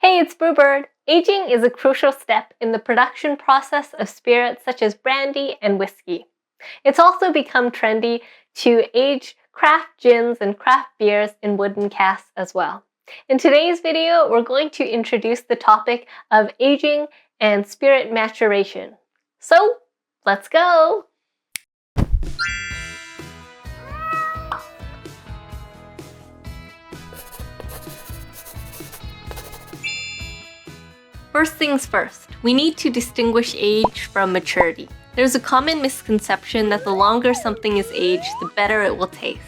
Hey, it's Brewbird. Aging is a crucial step in the production process of spirits such as brandy and whiskey. It's also become trendy to age craft gins and craft beers in wooden casks as well. In today's video, we're going to introduce the topic of aging and spirit maturation. So, let's go! First things first, we need to distinguish age from maturity. There's a common misconception that the longer something is aged, the better it will taste.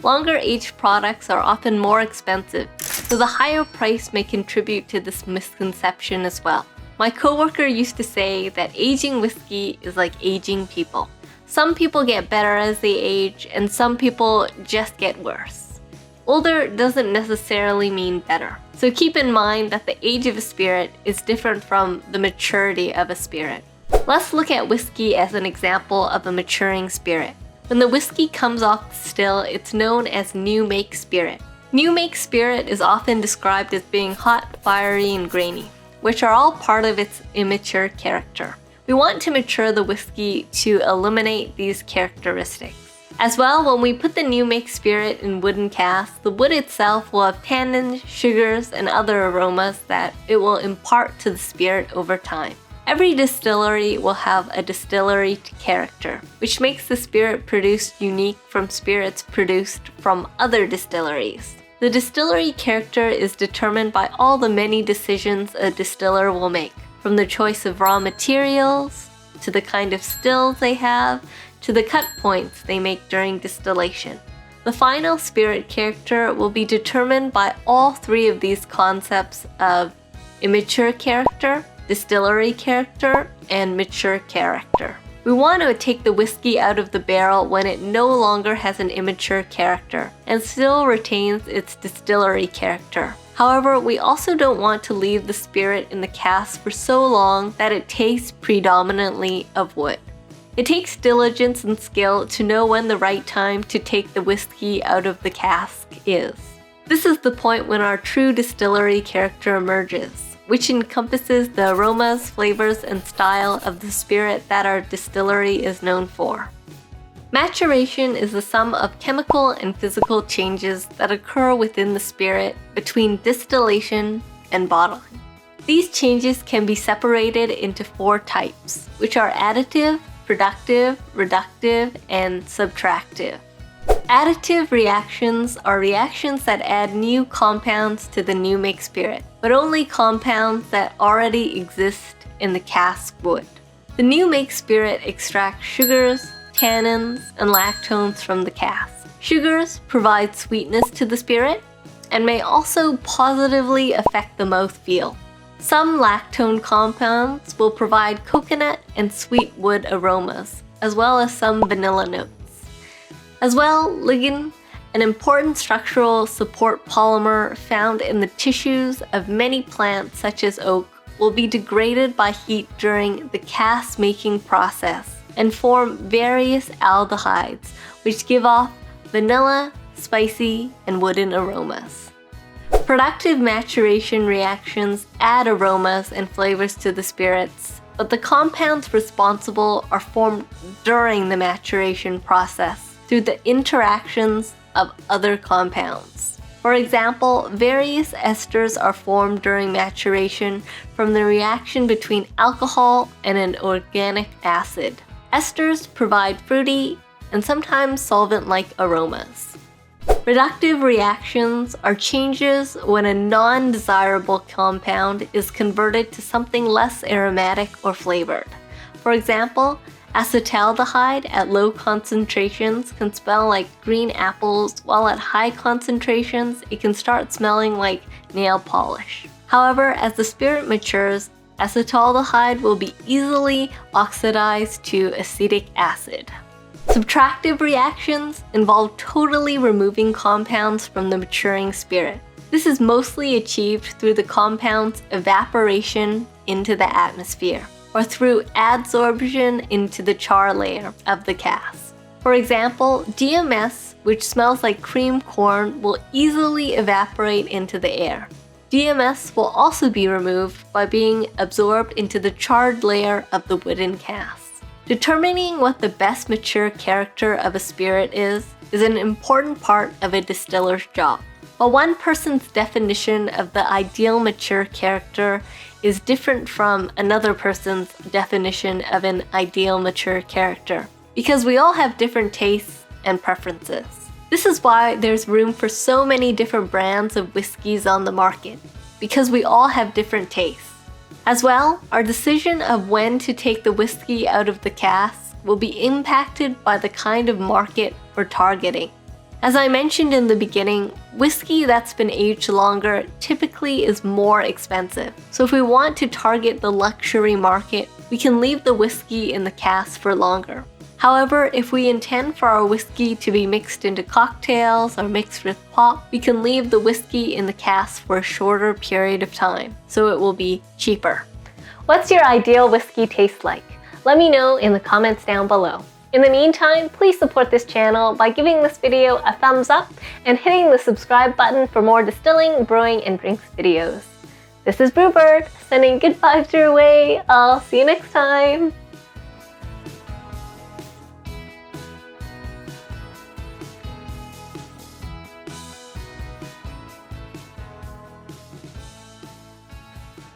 Longer aged products are often more expensive, so the higher price may contribute to this misconception as well. My coworker used to say that aging whiskey is like aging people. Some people get better as they age, and some people just get worse. Older doesn't necessarily mean better. So keep in mind that the age of a spirit is different from the maturity of a spirit. Let's look at whiskey as an example of a maturing spirit. When the whiskey comes off the still, it's known as new make spirit. New make spirit is often described as being hot, fiery, and grainy, which are all part of its immature character. We want to mature the whiskey to eliminate these characteristics. As well, when we put the new make spirit in wooden casks, the wood itself will have tannins, sugars, and other aromas that it will impart to the spirit over time. Every distillery will have a distillery character, which makes the spirit produced unique from spirits produced from other distilleries. The distillery character is determined by all the many decisions a distiller will make, from the choice of raw materials, to the kind of stills they have, to the cut points they make during distillation. The final spirit character will be determined by all three of these concepts of immature character, distillery character, and mature character. We want to take the whiskey out of the barrel when it no longer has an immature character and still retains its distillery character. However, we also don't want to leave the spirit in the cask for so long that it tastes predominantly of wood. It takes diligence and skill to know when the right time to take the whiskey out of the cask is. This is the point when our true distillery character emerges, which encompasses the aromas, flavors, and style of the spirit that our distillery is known for. Maturation is the sum of chemical and physical changes that occur within the spirit between distillation and bottling. These changes can be separated into 4 types, which are additive, productive, reductive, and subtractive. Additive reactions are reactions that add new compounds to the new make spirit, but only compounds that already exist in the cask wood. The new make spirit extracts sugars, tannins, and lactones from the cask. Sugars provide sweetness to the spirit and may also positively affect the mouthfeel. Some lactone compounds will provide coconut and sweet wood aromas, as well as some vanilla notes. As well, lignin, an important structural support polymer found in the tissues of many plants such as oak, will be degraded by heat during the cask making process and form various aldehydes, which give off vanilla, spicy, and wooden aromas. Productive maturation reactions add aromas and flavors to the spirits, but the compounds responsible are formed during the maturation process through the interactions of other compounds. For example, various esters are formed during maturation from the reaction between alcohol and an organic acid. Esters provide fruity and sometimes solvent-like aromas. Reductive reactions are changes when a non-desirable compound is converted to something less aromatic or flavored. For example, acetaldehyde at low concentrations can smell like green apples, while at high concentrations it can start smelling like nail polish. However, as the spirit matures, acetaldehyde will be easily oxidized to acetic acid. Subtractive reactions involve totally removing compounds from the maturing spirit. This is mostly achieved through the compound's evaporation into the atmosphere, or through adsorption into the char layer of the cask. For example, DMS, which smells like cream corn, will easily evaporate into the air. DMS will also be removed by being absorbed into the charred layer of the wooden casks. Determining what the best mature character of a spirit is an important part of a distiller's job. While one person's definition of the ideal mature character is different from another person's definition of an ideal mature character, because we all have different tastes and preferences. This is why there's room for so many different brands of whiskeys on the market, because we all have different tastes. As well, our decision of when to take the whiskey out of the cask will be impacted by the kind of market we're targeting. As I mentioned in the beginning, whiskey that's been aged longer typically is more expensive. So if we want to target the luxury market, we can leave the whiskey in the cask for longer. However, if we intend for our whiskey to be mixed into cocktails or mixed with pop, we can leave the whiskey in the cask for a shorter period of time, so it will be cheaper. What's your ideal whiskey taste like? Let me know in the comments down below. In the meantime, please support this channel by giving this video a thumbs up and hitting the subscribe button for more distilling, brewing, and drinks videos. This is Brewbird, sending good vibes your way. I'll see you next time.